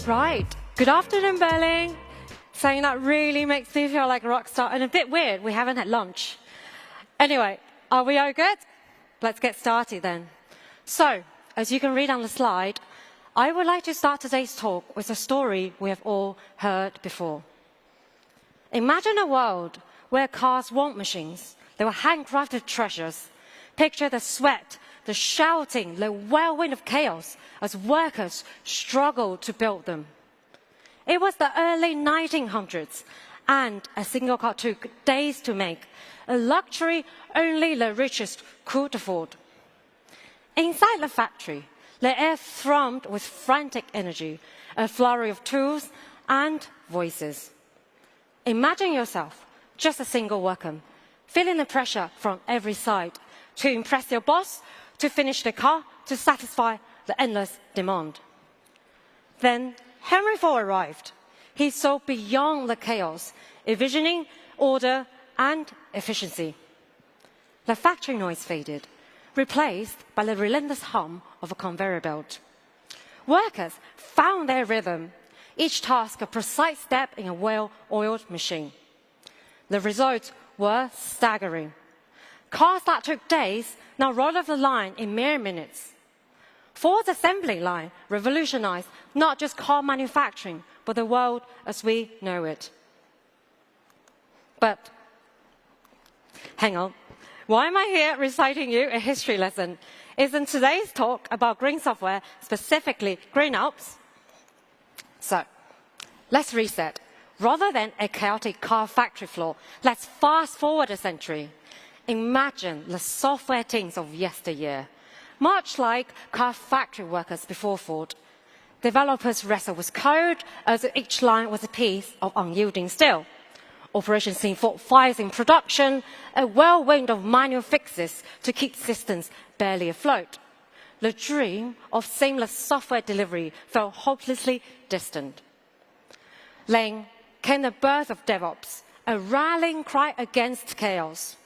Right. Good afternoon, Berlin. Saying that really makes me feel like a rock star and a bit weird. We haven't had lunch. Anyway, are we all good? Let's get started then. So, as you can read on the slide, I would like to start today's talk with a story we have all heard before. Imagine a world where cars weren't machines. They were handcrafted treasures. Picture the sweat, the shouting, the whirlwind of chaos as workers struggled to build them. It was the early 1900s, and a single car took days to make, a luxury only the richest could afford. Inside the factory, the air thrummed with frantic energy, a flurry of tools and voices. Imagine yourself, just a single worker, feeling the pressure from every side to impress your boss, to finish the car, to satisfy the endless demand. Then Henry Ford arrived. He saw beyond the chaos, envisioning order and efficiency. The factory noise faded, replaced by the relentless hum of a conveyor belt. Workers found their rhythm, each task a precise step in a well-oiled machine. The results were staggering. Cars that took days now rolled off the line in mere minutes. Ford's assembly line revolutionized not just car manufacturing, but the world as we know it. But, hang on, why am I here reciting you a history lesson? Isn't today's talk about green software, specifically GreenOps? So, let's reset. Rather than a chaotic car factory floor, let's fast forward a century. Imagine the software teams of yesteryear. Much like car factory workers before Ford, developers wrestled with code as each line was a piece of unyielding steel. Operations team fought fires in production, a whirlwind of manual fixes to keep systems barely afloat. The dream of seamless software delivery felt hopelessly distant. Then came the birth of DevOps, a rallying cry against chaos.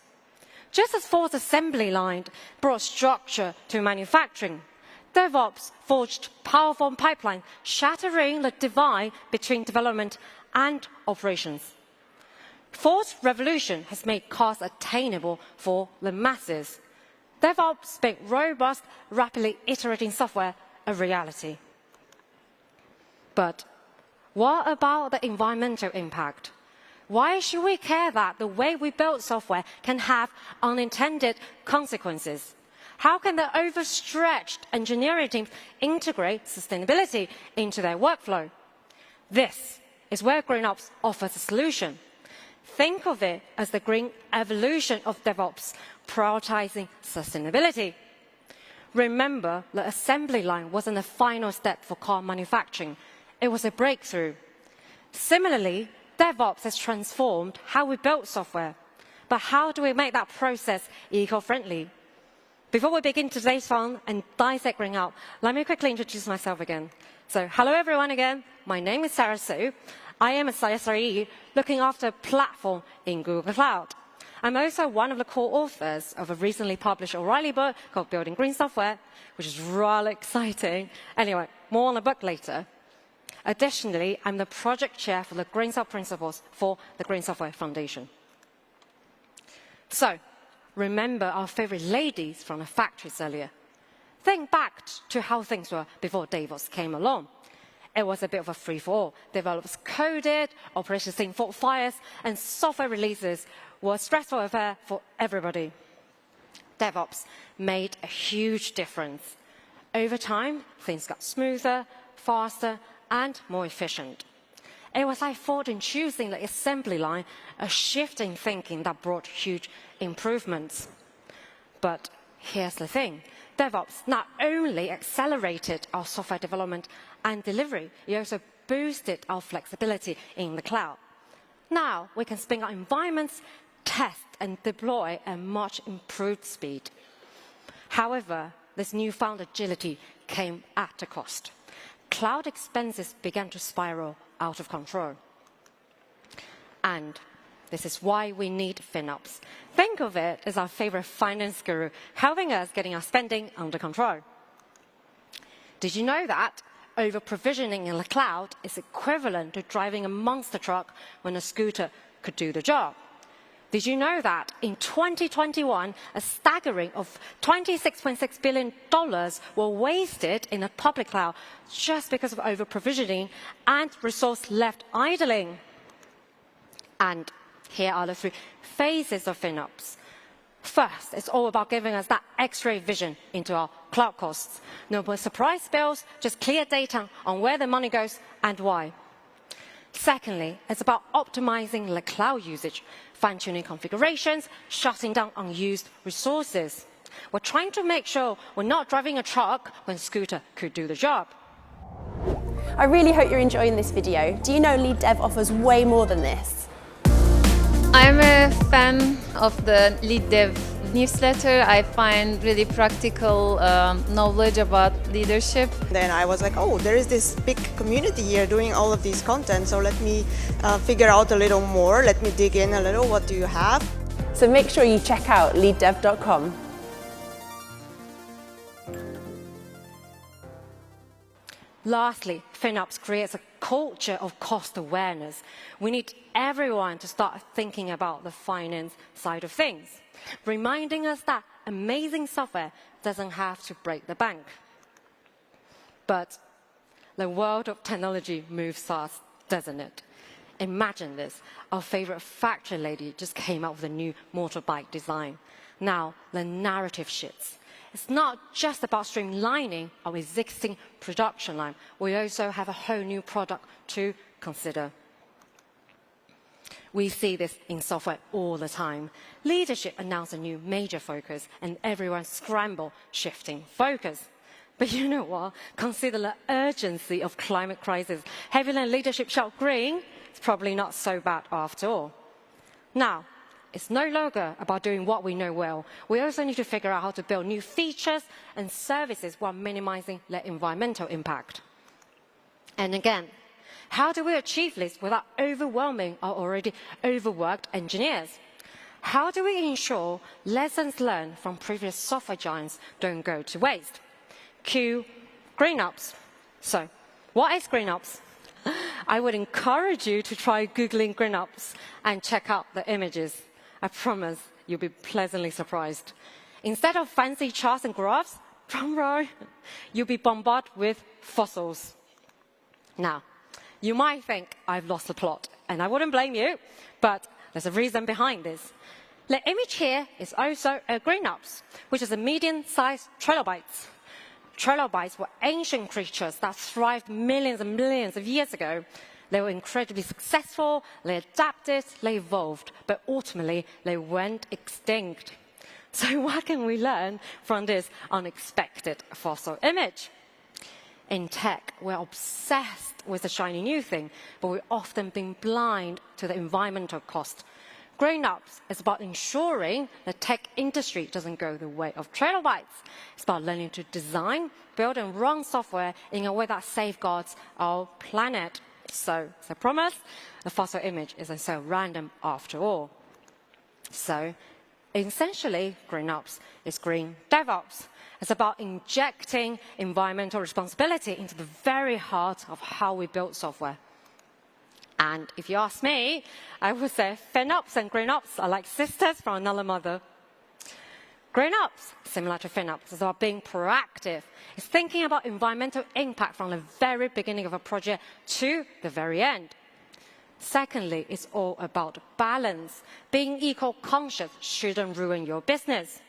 Just as Ford's assembly line brought structure to manufacturing, DevOps forged powerful pipelines, shattering the divide between development and operations. Ford's revolution has made cars attainable for the masses. DevOps made robust, rapidly iterating software a reality. But what about the environmental impact? Why should we care that the way we build software can have unintended consequences? How can the overstretched engineering teams integrate sustainability into their workflow? This is where GreenOps offers a solution. Think of it as the green evolution of DevOps, prioritizing sustainability. Remember, the assembly line wasn't the final step for car manufacturing. It was a breakthrough. Similarly, DevOps has transformed how we build software. But how do we make that process eco-friendly? Before we begin today's fun and dissect GreenOps, let me quickly introduce myself again. So, hello everyone again. My name is Sarah Su. I am a SRE looking after a platform in Google Cloud. I'm also one of the co-authors of a recently published O'Reilly book called Building Green Software, which is really exciting. Anyway, more on the book later. Additionally, I'm the project chair for the Green Software Principles for the Green Software Foundation. So, remember our favorite ladies from the factories earlier. Think back to how things were before DevOps came along. It was a bit of a free-for-all. Developers coded, operations team fought fires, and software releases were a stressful affair for everybody. DevOps made a huge difference. Over time, things got smoother, faster, and more efficient. It was like Ford in choosing the assembly line, a shift in thinking that brought huge improvements. But here's the thing. DevOps not only accelerated our software development and delivery, it also boosted our flexibility in the cloud. Now we can spin up environments, test, and deploy at much improved speed. However, this newfound agility came at a cost. Cloud expenses began to spiral out of control. And this is why we need FinOps. Think of it as our favorite finance guru, helping us getting our spending under control. Did you know that over-provisioning in the cloud is equivalent to driving a monster truck when a scooter could do the job. Did you know that in 2021, a staggering of $26.6 billion were wasted in the public cloud just because of over-provisioning and resource left idling? And here are the 3 phases of FinOps. First, it's all about giving us that X-ray vision into our cloud costs. No more surprise bills, just clear data on where the money goes and why. Secondly, it's about optimizing the cloud usage, fine-tuning configurations, shutting down unused resources. We're trying to make sure we're not driving a truck when scooter could do the job. I really hope you're enjoying this video. Do you know LeadDev offers way more than this? I'm a fan of the LeadDev newsletter. I find really practical knowledge about leadership. Then I was like, oh, there is this big community here doing all of these content, so let me figure out a little more. Let me dig in a little. What do you have? So make sure you check out leaddev.com. Lastly, FinOps creates a culture of cost awareness. We need everyone to start thinking about the finance side of things, reminding us that amazing software doesn't have to break the bank. But the world of technology moves fast, doesn't it? Imagine this. Our favorite factory lady just came out with a new motorbike design. Now, the narrative shifts. It's not just about streamlining our existing production line. We also have a whole new product to consider. We see this in software all the time. Leadership announced a new major focus, and everyone scrambled, shifting focus. But you know what? Consider the urgency of climate crisis. Having a leadership shout green is probably not so bad after all. Now, it's no longer about doing what we know well. We also need to figure out how to build new features and services while minimizing their environmental impact. And again, how do we achieve this without overwhelming our already overworked engineers? How do we ensure lessons learned from previous software giants don't go to waste? Cue GreenOps. So, what is GreenOps? I would encourage you to try Googling GreenOps and check out the images. I promise you'll be pleasantly surprised. Instead of fancy charts and graphs, drum roll, you'll be bombarded with fossils. Now, you might think I've lost the plot, and I wouldn't blame you, but there's a reason behind this. The image here is also a GreenOps, which is a medium-sized trilobites. Trilobites were ancient creatures that thrived millions and millions of years ago. They were incredibly successful, they adapted, they evolved, but ultimately they went extinct. So what can we learn from this unexpected fossil image? In tech, we're obsessed with the shiny new thing, but we've often been blind to the environmental cost. GreenOps is about ensuring the tech industry doesn't go the way of trilobites. It's about learning to design, build and run software in a way that safeguards our planet. So, as I promised, the fossil image isn't so random after all. So, essentially, GreenOps is green DevOps. It's about injecting environmental responsibility into the very heart of how we build software. And if you ask me, I would say FinOps and GreenOps are like sisters from another mother. GreenOps, similar to FinOps, is about being proactive. It's thinking about environmental impact from the very beginning of a project to the very end. Secondly, it's all about balance. Being eco-conscious shouldn't ruin your business.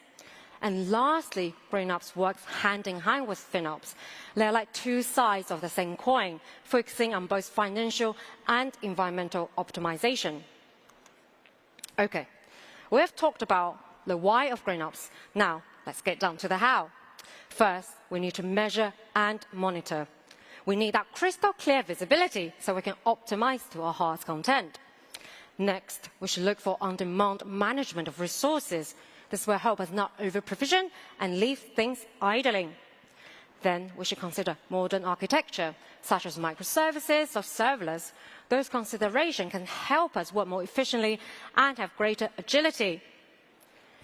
And lastly, GreenOps works hand in hand with FinOps. They're like two sides of the same coin, focusing on both financial and environmental optimization. Okay, we have talked about the why of GreenOps. Now, let's get down to the how. First, we need to measure and monitor. We need that crystal clear visibility so we can optimize to our heart's content. Next, we should look for on-demand management of resources. This will help us not over-provision and leave things idling. Then we should consider modern architecture, such as microservices or serverless. Those considerations can help us work more efficiently and have greater agility.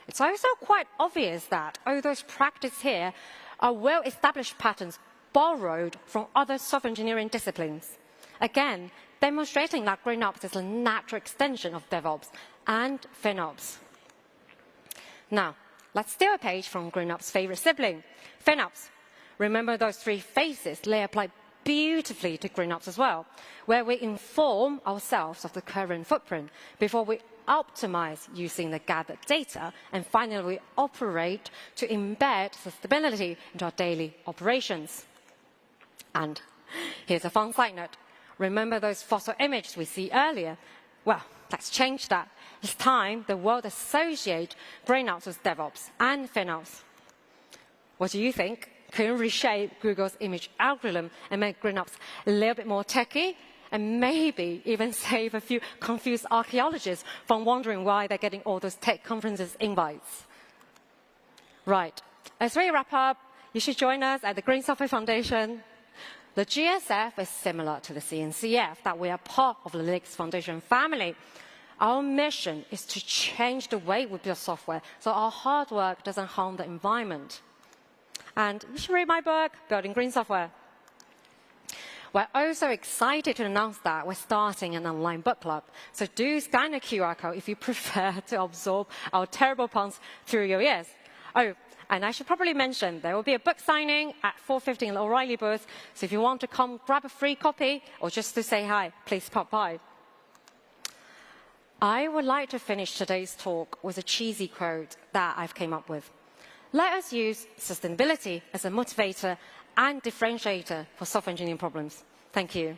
It's also quite obvious that all those practices here are well-established patterns borrowed from other software engineering disciplines. Again, demonstrating that GreenOps is a natural extension of DevOps and FinOps. Now, let's steal a page from GreenOps' favorite sibling, FinOps. Remember those three phases they apply beautifully to GreenOps as well, where we inform ourselves of the current footprint before we optimize using the gathered data, and finally we operate to embed sustainability into our daily operations. And here's a fun side note. Remember those fossil images we see earlier? Well, let's change that. It's time the world associate GreenOps with DevOps and FinOps. What do you think? Can we reshape Google's image algorithm and make GreenOps a little bit more techy? And maybe even save a few confused archaeologists from wondering why they're getting all those tech conferences invites. Right, as we wrap up, you should join us at the Green Software Foundation. The GSF is similar to the CNCF, that we are part of the Linux Foundation family. Our mission is to change the way we build software so our hard work doesn't harm the environment. And you should read my book, Building Green Software. We're also excited to announce that we're starting an online book club. So do scan the QR code if you prefer to absorb our terrible puns through your ears. Oh, and I should probably mention there will be a book signing at 4:50 in the O'Reilly booth. So if you want to come grab a free copy or just to say hi, please pop by. I would like to finish today's talk with a cheesy quote that I've came up with. Let us use sustainability as a motivator and differentiator for software engineering problems. Thank you.